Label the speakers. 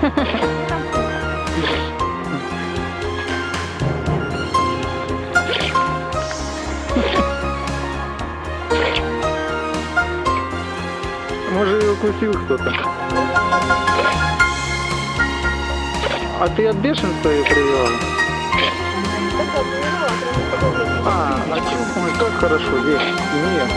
Speaker 1: Может, его укусил кто-то. А ты от бешенства ее привела? А чё? Ой, как хорошо, есть. Нет.